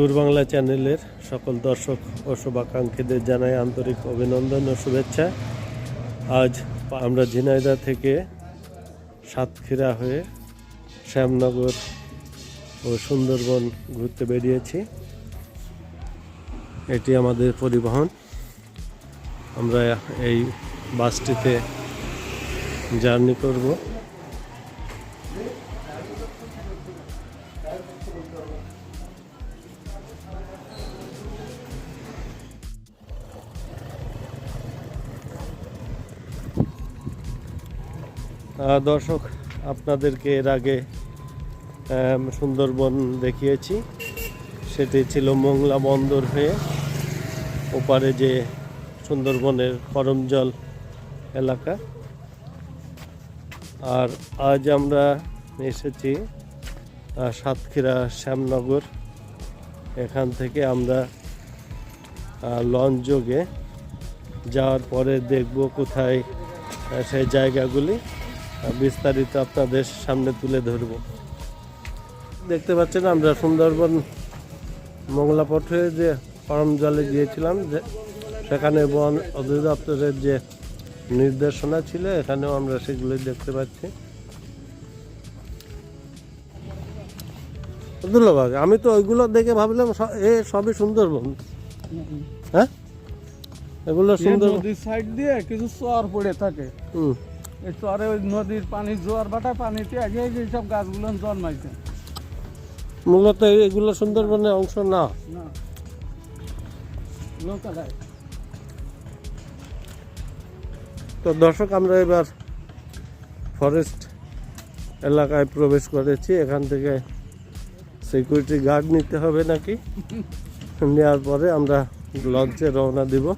Tour Bangla চ্যানেলের সকল দর্শক ও শুভাকাঙ্ক্ষীদের জানাই আন্তরিক অভিনন্দন ও শুভেচ্ছা। আজ আমরা ঝিনাইদহ থেকে সাতক্ষীরা হয়ে শ্যামনগর ও সুন্দরবন ঘুরতে বেরিয়েছি। এটি আমাদের পরিবহন। আমরা এই বাসটিতে জার্নি করব। দর্শক, আপনাদেরকে এর আগে সুন্দরবন দেখিয়েছি। সেটি ছিল মোংলা বন্দর হয়ে ওপারে যে সুন্দরবনের করমজল এলাকা। আর আজ আমরা এসেছি সাতক্ষীরা শ্যামনগর। এখান থেকে আমরা লঞ্চ যোগে যাওয়ার পরে দেখব কোথায় সেই জায়গাগুলি বিস্তারিত আপনাদের সামনে তুলে ধরব। দেখতে পাচ্ছেন আমরা সুন্দরবন মোংলা পথ হয়ে যে করমজলে গিয়েছিলাম, যে সেখানে বন অধিদপ্তরের যে নির্দেশনা ছিল, এখানেও আমরা সেগুলোই দেখতে পাচ্ছি। দুর্লভ, আমি তো ওইগুলো দেখে ভাবলাম সবই সুন্দরবন। হ্যাঁ, এগুলো সুন্দর। নদীর সাইড দিয়ে কিছু চর পড়ে থাকে। এই চরে ওই নদীর পানি, জোয়ার ভাটা পানিতে আগে সব গাছগুলো জন্মাইছে। মূলত এগুলো সুন্দরবনের অংশ না। তো দর্শক, আমরা এবার ফরেস্ট এলাকায় প্রবেশ করেছি। এখান থেকে সিকিউরিটি গার্ড নিতে হবে নাকি, নেওয়ার পরে আমরা লঞ্চে রওনা দিব।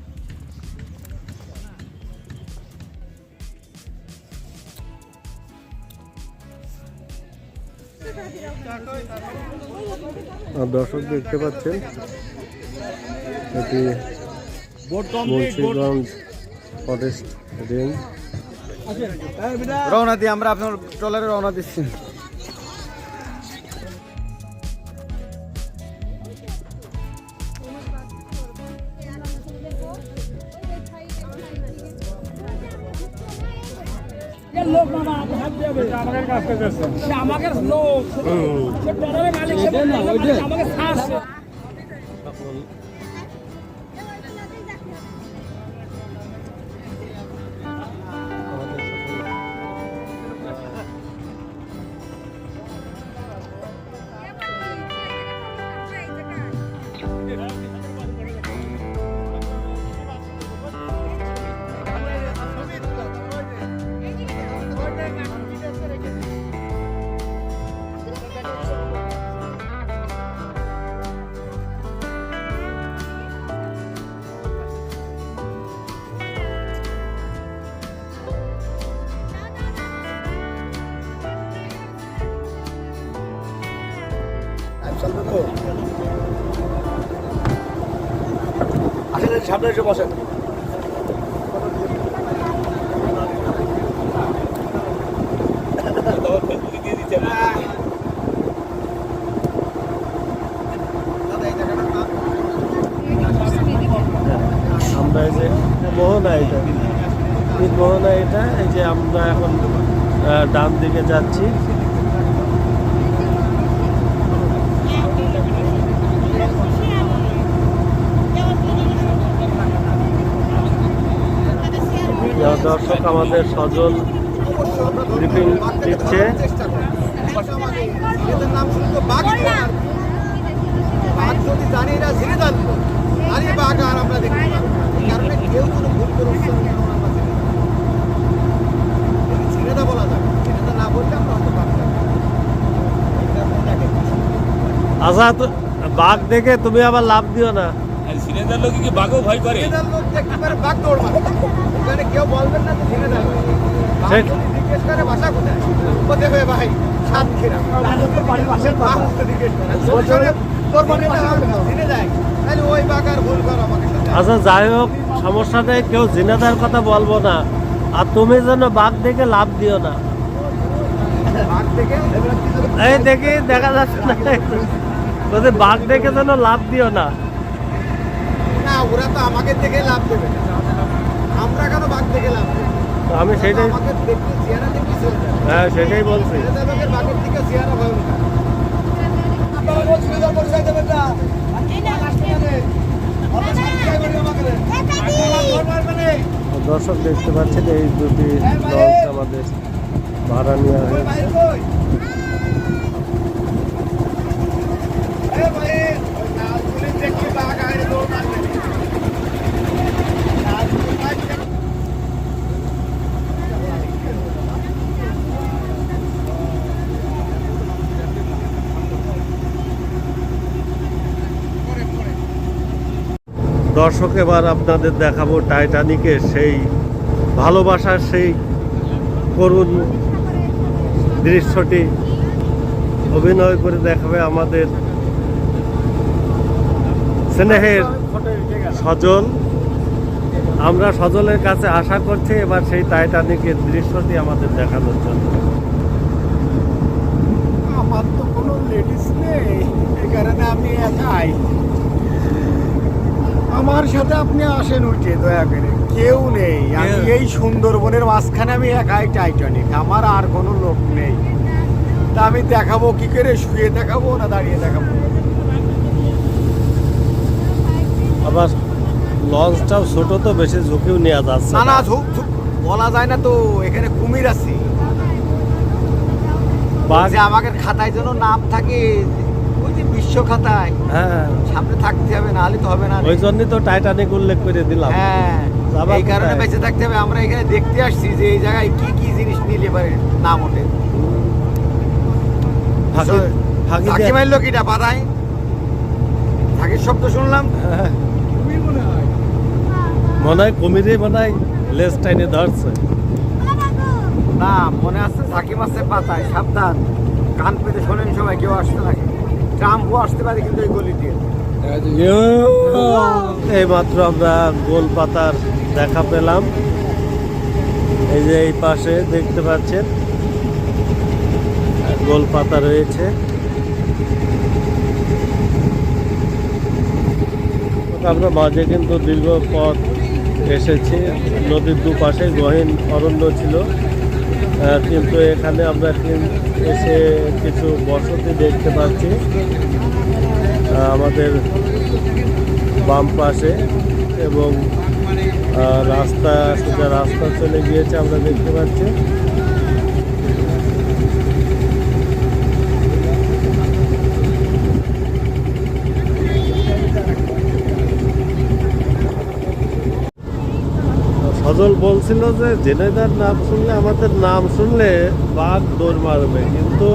দর্শক দেখতে পাচ্ছেন, এটি মুন্সিগঞ্জ ফরেস্ট রেঞ্জ। রওনা দিয়ে আমরা আপনার ট্রলারে রওনা দিচ্ছি। আসলে সামনে এসে বসেন। আমরা এই যে মোহনা, এটা মোহনা, এটা এই যে আমরা এখন ডান দিকে যাচ্ছি। দর্শক, আমাদের সজল ব্রিফিং দিচ্ছে। আচ্ছা, বাঘ দেখে তুমি আবার লাভ দিও না। সিনেদার লোক কি বাঘও ভয় করে? বাঘ দৌড় মারে, ওখানে কেউ বলবেন না যে সিনেদার জিজ্ঞেস করে ভাষা কোথায়, কোথায় হয়ে ভাই সাতক্ষীরা তোর মানে সিনেদার, তাহলে ওই বাঘ আর ভুল করো আমাকে। আচ্ছা, যাই হোক, সমস্যা নেই, কেউ জিনেদার কথা বলবো না। আর তুমি যেন বাঘ দেখে লাভ দিও না। বাঘ দেখে এই দেখি দেখা যাচ্ছে না। বলছে বাঘ দেখে যেন লাভ দিও না। না, ওরা তো আমাকে দেখে লাভ দেবে না। আমরা কেন বাঘ দেখে লাভ দেবে? তো আমি সেটাই, আমাকে দেখতে চেহারা দেখে চলে যায়। হ্যাঁ সেটাই বলছি। ছেলেদের লোকের বাঘের থেকে চেহারা ভয়ঙ্কর। আপনারা বলছিল যে পরিচয় দেবেন না। দর্শক দেখতে পাচ্ছেন এই দুটি লঞ্চ আমাদের ভাড়া নেওয়া হয়েছে। দর্শক এবার আপনাদের দেখাবো টাইটানিকের সেই ভালোবাসার সেই করুণ দৃশ্যটি অভিনয় করে দেখাবে আমাদের স্নেহের সজল। আমরা সজলের কাছে আশা করছি এবার সেই টাইটানিকের দৃশ্যটি আমাদের দেখানোর জন্য। আমার তো কোনো লেডিস নেই, এই কারণে আমি একাই। আমার সাথে আপনি আসেন উঠে দয়া করে, কেউ নেই। আমি এই সুন্দরবনের মাঝখানে আমি একাই টাইটানিক, আমার আর কোনো লোক নেই। তা আমি দেখাবো কি করে, শুয়ে দেখাবো না দাঁড়িয়ে দেখাবো? আবার লঞ্চটাও ছোট, তো বেশি ঝুঁকিও নেওয়া যাচ্ছে না না, বলা যায় না তো, এখানে কুমির আছে। বাঘ, যে আমাদের খাতায় যেন নাম থাকে, ওই যে বিশ্ব খাতায় হ্যাঁ সামনে থাকতে হবে, না হলে তো হবে না। ওই জন্যই তো টাইটানিক উল্লেখ করে দিলাম। হ্যাঁ, যাবার এই কারণে কোথায়? বেঁচে থাকতে হবে। আমরা এখানে দেখতে আসছি যে এই জায়গায় কি কি জিনিস নিলে পারে নাম ওঠে। ফাঁকি ফাঁকি দিয়ে- মারলো কিটা পাতায়, ফাঁকির শব্দ শুনলাম। হ্যাঁ, মনে হয় কুমিরে মনে হয় লেজ টাইনে ধরছে। না, মনে আছে ঝাঁকি মাছের পাতায়, সাবধান, কান পেতে শোনেন সবাই, কেউ আসতে লাগে। ট্রাম্পও আসতে পারে কিন্তু এই গলি দিয়ে। এই মাত্র আমরা গোল পাতার দেখা পেলাম। এই যে এই পাশে দেখতে পাচ্ছেন গোল পাতা রয়েছে। আমরা মাঝে কিন্তু দীর্ঘ পথ এসেছি, নদীর দুপাশে গহীন অরণ্য ছিল, কিন্তু এখানে আমরা এসে কিছু বসতি দেখতে পাচ্ছি আমাদের বাম পাশে, এবং রাস্তা সোজা রাস্তা চলে গিয়েছে আমরা দেখতে পাচ্ছি। সজল বলছিল যে জেনেদার নাম শুনলে, আমাদের নাম শুনলে বাঘ দৌড় মারবে, কিন্তু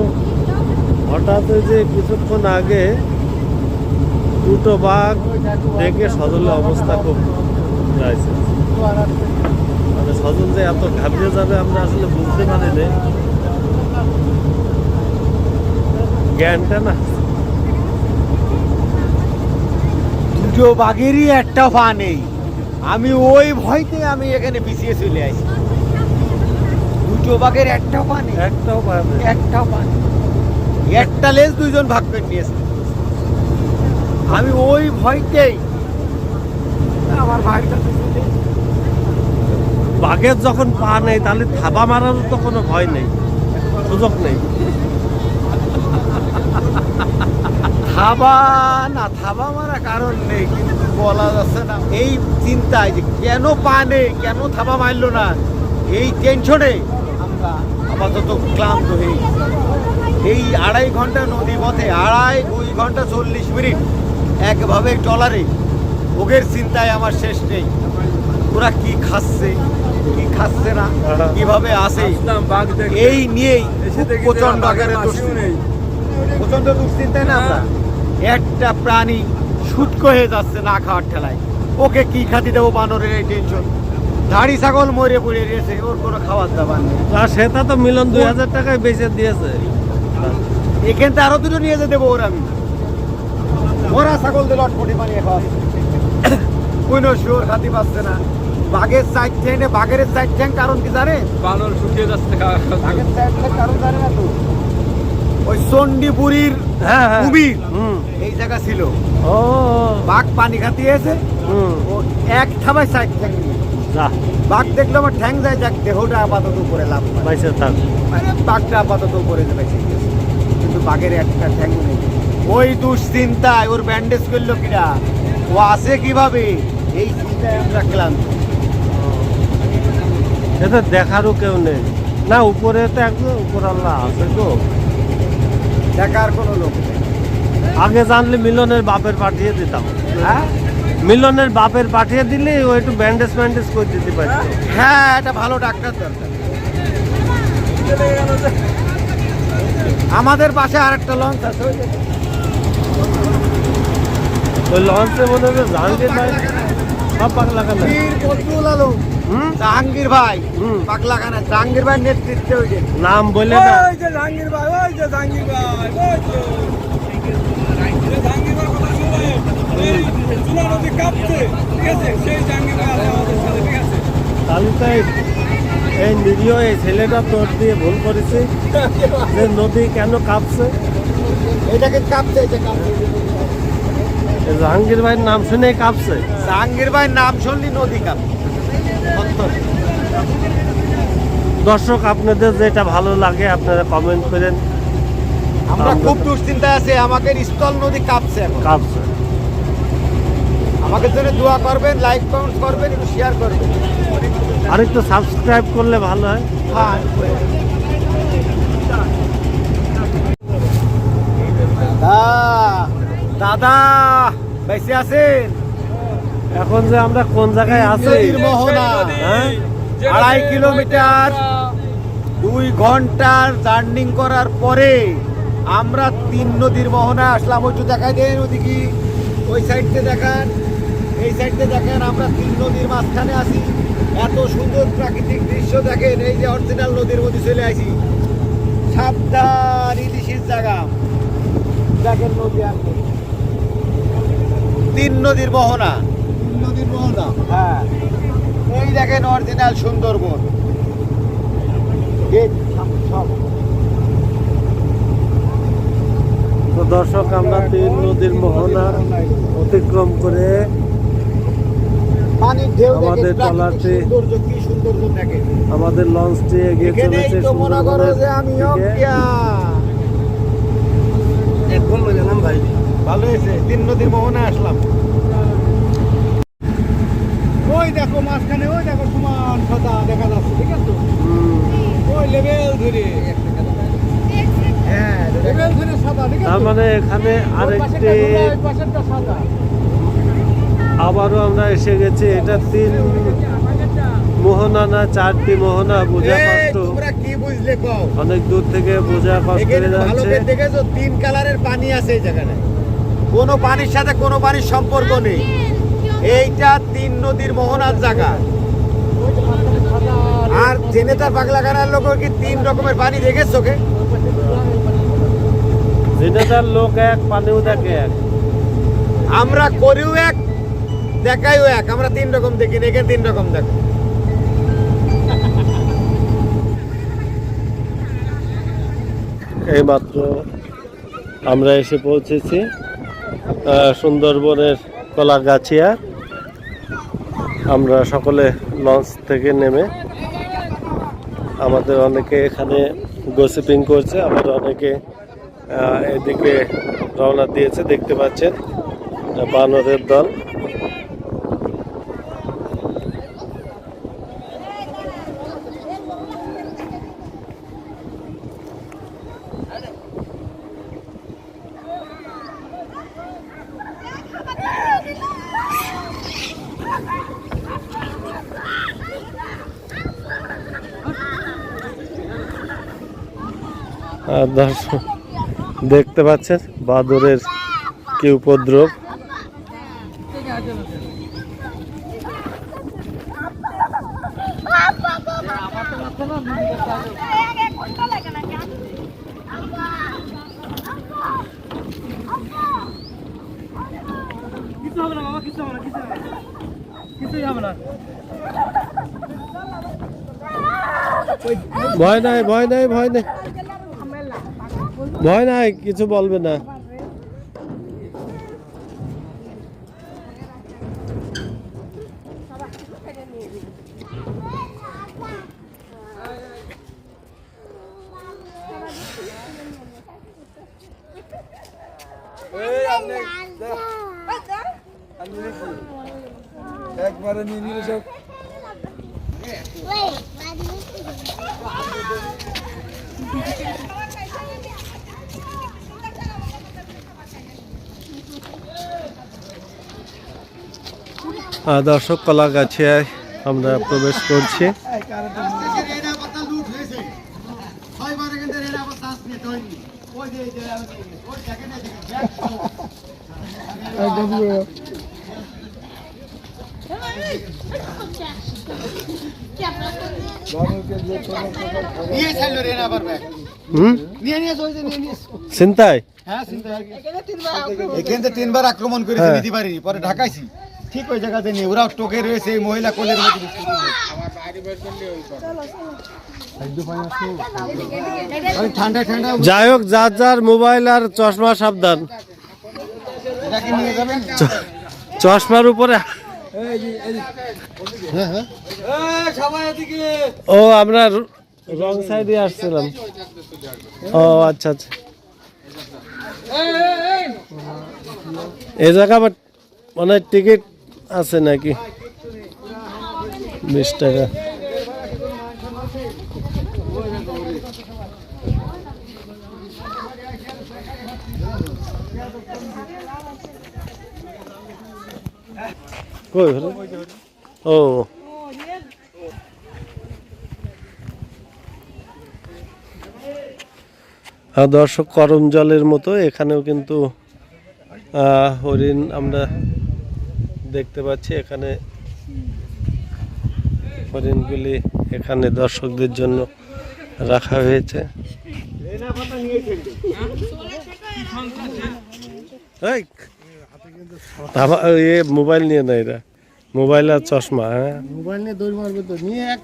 হঠাৎ ওই যে কিছুক্ষণ আগে দুটো বাঘ দেখে সজলের অবস্থা খুব যাইছে। মানে সজল যে এত ঘাবড়ে যাবে আমরা আসলে বুঝতে পারিনি, জ্ঞানটা না। দুটো বাঘেরই একটা পা নেই, আমি ওই ভয়তে আমি এখানে পিছিয়ে চলে আসি। দুটো বাঘের একটা পা নেই, একটাও পাবে। একটাও পা নেই, একটা লেজ দুইজন ভাগ করে নিয়েছে। আমি ওই ভয়তেই আমার ভাইয়ের কাছে চলে এসেছি। বাঘের যখন পা নেই তাহলে থাবা মারার তো কোনো ভয় নেই, সুযোগ নেই। থাবা না, থাবা মারা কারণ নেই, কিন্তু বলা যাচ্ছে না। এই চিন্তায় যে কেন পা নেই, কেন থাবা মারলো না, এই টেনশনে আমরা আপাতত ক্লান্ত হয়ে গেছি। এই 2.5 ঘন্টা নদী পথে, 2 ঘন্টা 40 মিনিট একভাবে ট্রলারে, ভোগের চিন্তায় আমার শেষ নেই। ওরা কি খাচ্ছে কি খাচ্ছে না, কিভাবে আসে, এই নিয়েই প্রচন্ড আকারে প্রচন্ড দুশ্চিন্তায় না আমরা। একটা প্রাণী শুটকো হয়ে যাচ্ছে না খাওয়ার ঠেলায়, ওকে কি খাতি দেবো, বানরের এই টেনশন। ধাড়ি ছাগল মরে পড়ে রয়েছে, ওর কোনো খাবার দাবার নেই। আর সেটা তো মিলন 2000 টাকায় বেচে দিয়েছে। এখান থেকে আরো দুটো নিয়ে যেতে দেবো ওর আমি। মরা ছাগল দিয়ে লটপটি বানিয়ে খাওয়া, কোনো শুয়োর খাতি পাচ্ছে না। বাঘের সাইড ঠ্যাং, বাঘের সাইড ঠ্যাং কারণ কি জানে? বানর শুকিয়ে যাচ্ছে। বাঘের সাইড ঠ্যাং কারণ জানে না তো? ওই চণ্ডীপুরীর হ্যাঁ হ্যাঁ কুমির হুম এই জায়গা ছিল। ও বাঘ পানি খাতে এসে হুম ও এক থাবায় সাইড ঠ্যাং নিয়ে। যা বাঘ দেখলো আমার ঠ্যাং যায়, যাক দেহটা আপাতত উপরে লাভ করে। বাইসে থাক মানে বাঘটা আপাতত উপরে যাবে, কিন্তু বাঘের একটা ঠ্যাং নেই। ওই দুশ্চিন্তায় ওর ব্যান্ডেজ করলো কিনা, ও আসে কিভাবে, এই চিন্তায় আমরা ক্লান্ত। এটা দেখারও কেউ নেই না, উপরে তো একদম উপর আল্লাহ আছে তো। দেখার কোনো লোক নেই। আগে জানলে মিলনের বাপের পাঠিয়ে দিতাম, হ্যাঁ মিলনের বাপের পাঠিয়ে দিলে ও একটু ব্যান্ডেজ ম্যান্ডেজ করে দিতে পারত। হ্যাঁ, একটা ভালো ডাক্তার দরকার। আমাদের পাশে আরেকটা লঞ্চ আছে, ওই যে ওই লঞ্চে মনে হবে জাহাঙ্গীর ভাই সব পাগলা কানা। বীর বদরুল আলম, হুম জাহাঙ্গীর ভাই হুম। পাগলা খানা, জাহাঙ্গীর ভাইয়ের নেতৃত্বে ওই যে নাম বলে না, ওই যে জাহাঙ্গীর ভাই, ওই যে জাহাঙ্গীর ভাই, ওই যে জাহাঙ্গীর ভাই কথা শুনে এই চুলা নদী কাঁপছে, ঠিক আছে? সেই জাহাঙ্গীর ভাই আছে আমাদের সাথে, ঠিক আছে? তাহলে তো এই নিরীহ এই ছেলেটা তোর দিয়ে ভুল করেছে যে নদী কেন কাঁপছে। এটাকে কাঁপছে, এটা কাঁপছে। এই জাহাঙ্গীর ভাইয়ের নাম শুনেই কাঁপছে। জাহাঙ্গীর ভাইয়ের নাম শুনলি নদী কাঁপছে। অন্তরে। দর্শক আপনাদের যেটা ভালো লাগে আপনারা কমেন্ট করেন। আমরা খুব দুশ্চিন্তায় আছি, আমাকে স্থল নদী কাঁপছে এখন। কাঁপছে। আমাকে জন্য দোয়া করবেন, লাইক কমেন্ট করবেন, একটু শেয়ার করবেন। আর একটু সাবস্ক্রাইব করলে ভালো হয়। হ্যাঁ, দাদা বেঁচে আছেন? এখন যে আমরা কোন জায়গায় আছি, নদীর মোহনা, হ্যাঁ 2.5 কিলোমিটার 2 ঘন্টার জার্নিং করার পরে আমরা 3 নদীর মোহনা আসলাম। ওইটু দেখাই দেন, ওদিকে ওই সাইডে দেখান, এই সাইডে দেখেন, আমরা 3 নদীর মাঝখানে আছি। এত সুন্দর প্রাকৃতিক দৃশ্য দেখেন, এই যে অরিজিনাল নদীর মধ্যে চলে আসি। সাবধান, ইলিশের জায়গা দেখেন, নদী আর নেই। 3 নদীর মোহনা, নদীর মোহনা, হ্যাঁ এই দেখেন অরিজিনাল সুন্দরবন। সব তো দর্শক আমরা 3 নদীর মোহনা অতিক্রম করে পানির ঢেউ দেখেন, আমাদের প্রাকৃতিক ট্রলারটি, সৌন্দর্য, কি সৌন্দর্য দেখেন। আমাদের লঞ্চটি এগিয়ে এখানেই চলেছে তো মনে করো যে সুন্দরবনের আমি দিকে। একদম গেলাম ভাই, ভালো হয়েছে 3 নদীর মোহনা আসলাম। ওই দেখো মাঝখানে, ওই দেখো সমান সাদা দেখা যাচ্ছে, ঠিক আছে? ওই লেভেল ধরে, হ্যাঁ লেভেল ধরে সাদা, ঠিক তার আছে? মানে এখানে আরেকটি পাশেরটা সাদা। আবারও আমরা এসে গেছি। এটা 3 মোহনা না 4টি মোহনা, বোঝা এই, কষ্ট। তোমরা কি বুঝলে কও? অনেক দূর থেকে বোঝা কষ্ট এখানে হয়ে ভালো যাচ্ছে। করে দেখেছো, 3 কালারের পানি আছে এই জায়গাটায়। কোনো পানির সাথে কোনো পানির সম্পর্ক নেই। এইটা 3 নদীর মোহনার জায়গা। আর জেনেতার পাগলাখানার লোক কি 3 রকমের পানি দেখেছো কে? জেনেদার লোক এক, পানিও দেখে এক। আমরা করিও এক, দেখাইও এক। আমরা 3 রকম দেখি না, এখানে 3 রকম দেখো। এইমাত্র আমরা এসে পৌঁছেছি সুন্দরবনের কলাগাছিয়া। আমরা সকলে লঞ্চ থেকে নেমে, আমাদের অনেকে এখানে গোসিপিং করছে, আবার অনেকে এদিকে রওনা দিয়েছে। দেখতে পাচ্ছেন বানরের দল। আর দর্শক দেখতে পাচ্ছেন বাদরের কি উপদ্রব। কিছু হবে না বাবা, কিছু হবে না, কিছু হবে না, কিছুই হবে না। ভয় নাই, ভয় নাই, ভয় নাই। ভয় নাই, কিছু বলবে না। একবারে নিয়ে নিলে সব দর্শক, কলাগাছিয়ায় আমরা প্রবেশ করছি। চিন্তায় এখানে 3বার আক্রমণ করেছে, নিতে পারিনি, পরে ঢাকাইছি। ঠিক ওই জায়গাতে নেই, ওরা টোকে রয়েছে, এই মহিলা কোলের মধ্যে। ঠান্ডা ঠান্ডা যাই হোক, যার যার মোবাইল আর চশমা সাবধান। এটাকে নিয়ে যাবেন। চশমার উপরে ও আমরা রং সাইডে আসছিলাম। ও আচ্ছা আচ্ছা, এই জায়গা আবার মানে টিকিট আছে নাকি? 20 টাকা। কই হলো? ও দর্শক, করম জলের মতো এখানেও কিন্তু হরিণ আমরা দেখতে পাচ্ছি। এখানে হরিণগুলি এখানে দর্শকদের জন্য রাখা হয়েছে। মোবাইল নিয়ে না, এরা মোবাইল আর চশমা। হ্যাঁ, মোবাইল নিয়ে দৌড় মারবে তো, নিয়ে এক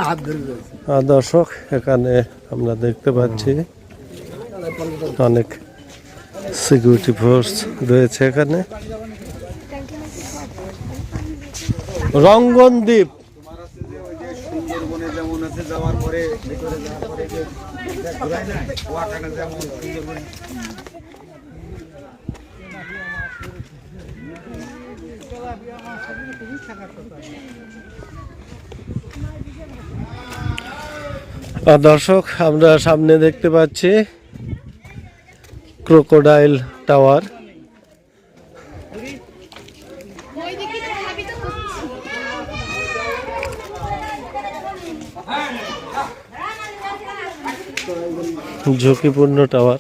হাত ধরবে। দর্শক, এখানে আমরা দেখতে পাচ্ছি অনেক সিকিউরিটি ফোর্স রয়েছে এখানে। রঙ্গন দ্বীপ সুন্দরবনে যেমন আছে, যাওয়ার পরে ভিতরে যাওয়ার পরে যে ঘোরায় না, ওয়াকাটা যেমন সুন্দরবনে। দর্শক, আমরা সামনে দেখতে পাচ্ছি ক্রোকোডাইল টাওয়ার। ঝুঁকিপূর্ণ টাওয়ার।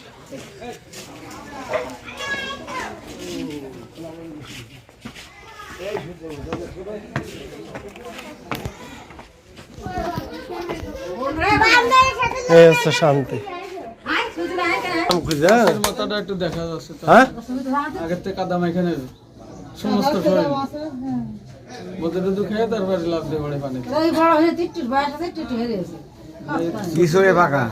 এই হচ্ছে শান্তি। মাথাটা একটু দেখা যাচ্ছে, হ্যাঁ, আগের থেকে কাদা এখানে সমস্ত শরীর বলতে খেয়ে তারপরে লাভ দিয়ে পড়ে পানি। কিশোরে পাকা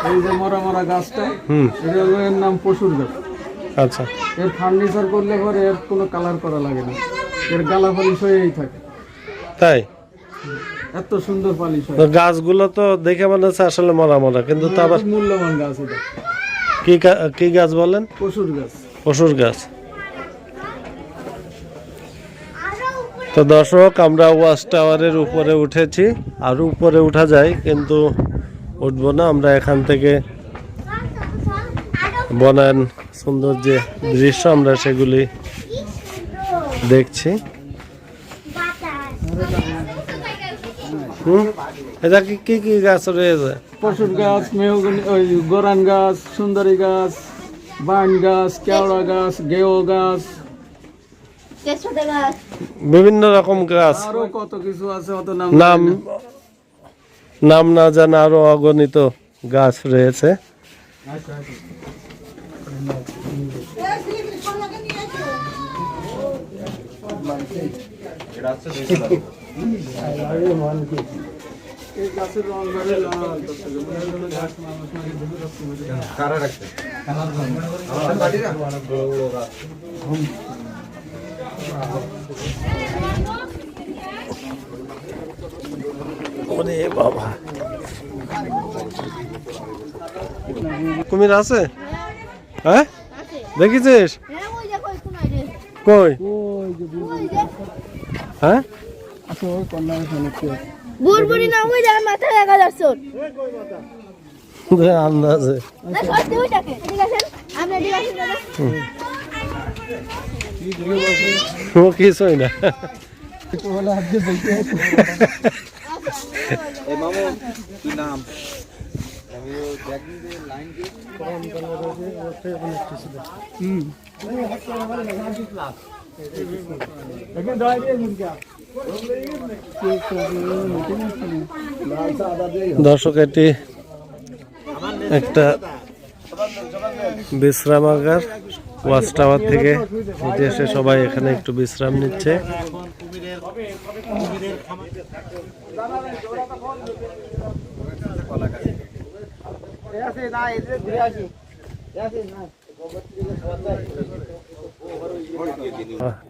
এই যে মরা মরা গাছটা, এর নাম পশুর গাছ। আচ্ছা, এর ফার্নিচার করলে পরে এর কোনো কালার করা লাগে না, এর গালা পালিশ হয়েই থাকে। তাই এত সুন্দর পালিশ হয়। তো গাছগুলো তো দেখে মনে হচ্ছে আসলে মরা মরা, কিন্তু তা আবার মূল্যবান গাছ এটা। কি গাছ বলেন? পশুর গাছ। পশুর গাছ। তো দর্শক, আমরা ওয়াচ টাওয়ারের উপরে উঠেছি, আর উপরে উঠা যায় কিন্তু উঠবো না। আমরা এখান থেকে বনায়ন সুন্দর যে দৃশ্য আমরা সেগুলি দেখছি। এটা কি কি গাছ রয়েছে? পশুর গাছ, মেহগনি, ওই গোরান গাছ, সুন্দরী গাছ, বাইন গাছ, কেওড়া গাছ, গেও গাছ, বিভিন্ন রকম গাছ, আরো কত কিছু আছে, অত নাম না জানা আরো অগণিত গাছ রয়েছে। এই গাছের রং ধরে লাল করতে হবে মনে হলো ঘাস মানুষ নাকি ধরে রাখতে হবে কারা রাখছে ওরে বাবা, কুমির আছে? হ্যাঁ, দেখেছিস? কই? হ্যাঁ, আচ্ছা ওই কন্যা শুনেছি বুড়বুড়ি না ওই জায়গায় মাথা দেখা যাচ্ছে আন্দাজে না সত্যি ওইটাকে ঠিক আছে আমরা ঠিক আছে ও কিছুই না। বলে আজকে বলতে এই মামু কি নাম আমি ও দেখি যে লাইন কি দেখেন দয় দিয়ে মুনকা দর্শক, এটি একটা বিশ্রামাগার, ওয়াচ টাওয়ার থেকে হেঁটে এসে সবাই এখানে একটু বিশ্রাম নিচ্ছে।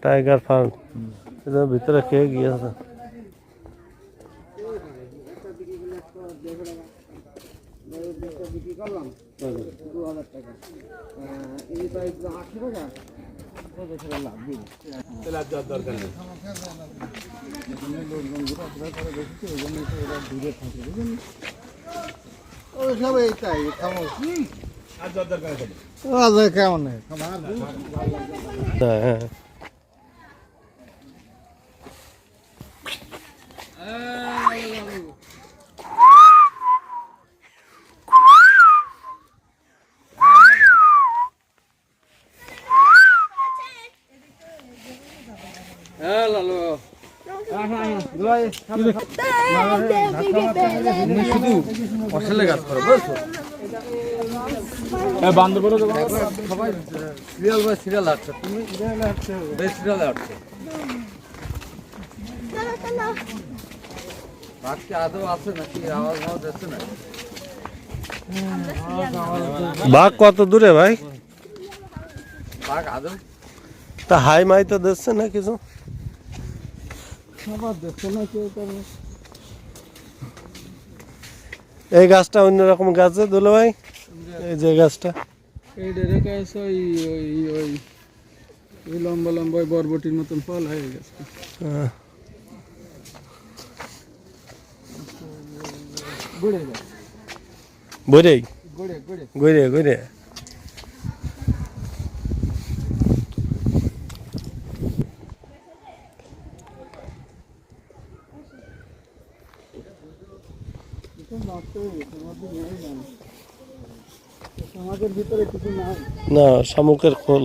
টাইগার ফার্ম ভিতরে খেয়ে গিয়েছে। কেমন হ্যাঁ, অসলে গাছ করো বুঝছো বান্দরবনে সবাই সিরিয়াল বাই সিরিয়াল আসছে তুমি বেশ সিরিয়াল আসছে বাকি আদৌ আছে নাকি আওয়াজ আওয়াজ আছে না বাঘ কত দূরে ভাই? বাঘ আদৌ তা হাই মাই তো দিচ্ছে না কিছু। সবার দেখছো না কেউ করবে এই গাছটা অন্যরকম গাছে দুলো ভাই, এই যে গাছটা এই ডেরে গাছ ওই ওই ওই ওই লম্বা লম্বা ওই বরবটির মতন ফল হয়ে গেছে গড়ে যায় বইরেই গড়ে গড়ে ঘুরে ঘুরে সমাজের ভিতরে কিছু নাই না, শামুকের খোল।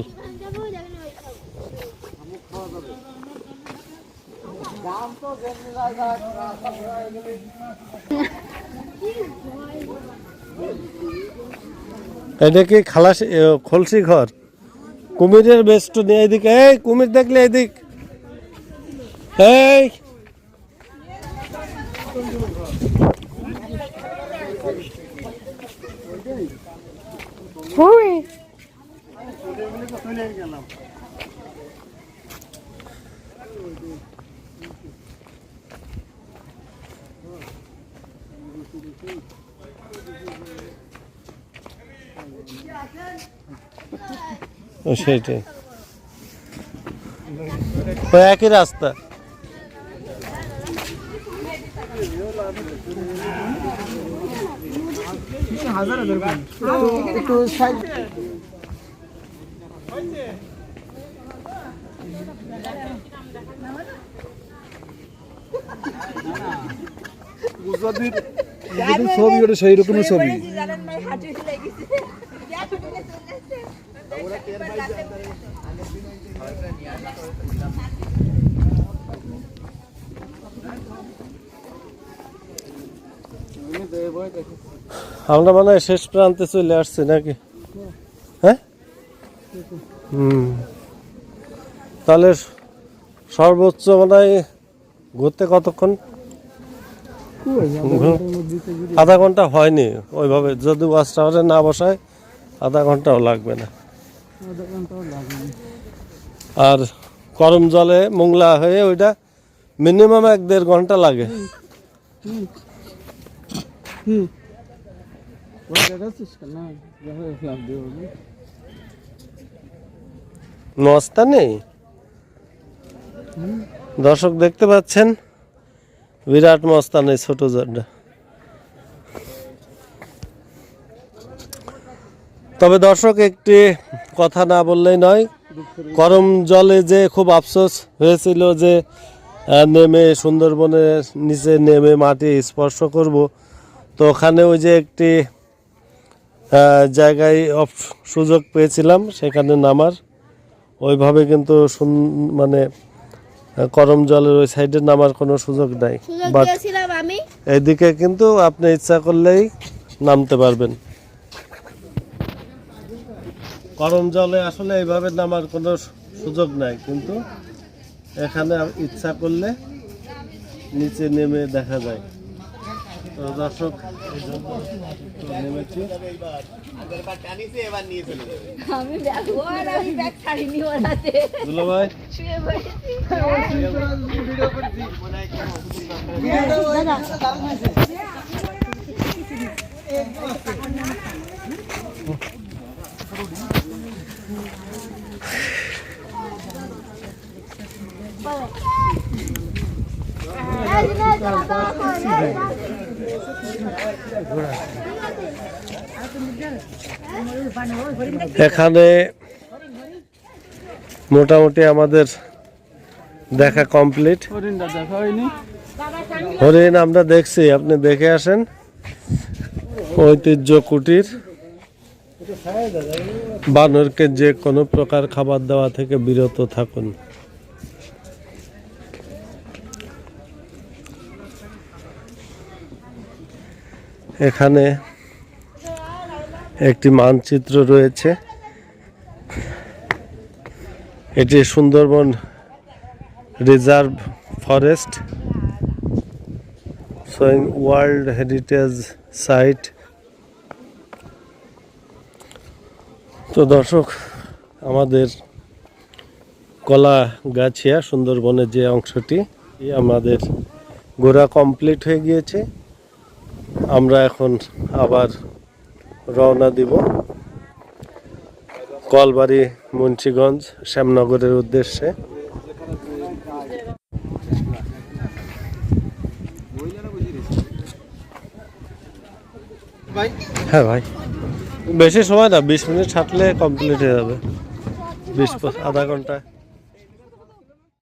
এটা কি খালাসি খলসি ঘর? কুমিরের বেস্ট নিয়ে এদিকে, এই কুমির দেখলে এদিক, এই ও সেটাই, ওই একই রাস্তা। একটু সাইড ছবি ওটা সেই রকমের ছবি আমরা মনে হয় শেষ প্রান্তে চলে আসছি নাকি? হ্যাঁ, তাহলে সর্বোচ্চ মনে হয় ঘুরতে কতক্ষণ? আধা ঘন্টা হয়নি ওইভাবে, যদি ওয়াচ টাওয়ারে না বসায় আধা ঘন্টাও লাগবে না। আর গরম জলে মোংলা হয়ে ওইটা মিনিমাম 1-1.5 ঘন্টা লাগে। নস্তা নেই, দর্শক দেখতে পাচ্ছেন বিরাট মস্তান এই ছোট জারটা। তবে দর্শক একটি কথা না বললেই নয়, গরম জলে যে খুব আফসোস হয়েছিল যে নেমে সুন্দরবনের নিচে নেমে মাটি স্পর্শ করব, তো ওখানে ওই যে একটি জায়গায় সুযোগ পেয়েছিলাম সেখানে নামার, ওইভাবে কিন্তু মানে গরম জলের ওই সাইডে নামার কোনো সুযোগ নাই। বাট এইদিকে কিন্তু আপনি ইচ্ছা করলেই নামতে পারবেন। গরম জলে আসলে এইভাবে নামার কোনো সুযোগ নাই, কিন্তু এখানে ইচ্ছা করলে নিচে নেমে দেখা যায়। তো দর্শক নেমেছি। এখানে মোটামুটি আমাদের দেখা কমপ্লিট। হরিণ আমরা দেখছি, আপনি দেখে আসেন। ঐতিহ্য কুটির, বানরকে যে কোনো প্রকার খাবার দেওয়া থেকে বিরত থাকুন। এখানে একটি মানচিত্র রয়েছে, এটি Sundarban reserve forest showing world heritage site. তো দর্শক, আমাদের কলাগাছিয়া সুন্দরবনের যে অংশটি আমাদের ঘোরা কমপ্লিট হয়ে গিয়েছে। আমরা এখন আবার রওনা দিব কলবাড়ি, মুন্সিগঞ্জ, শ্যামনগরের উদ্দেশ্যে। হ্যাঁ ভাই, বেশি সময় না, 20 মিনিট হাঁটলে কমপ্লিট হয়ে যাবে, 20-আধা ঘন্টা।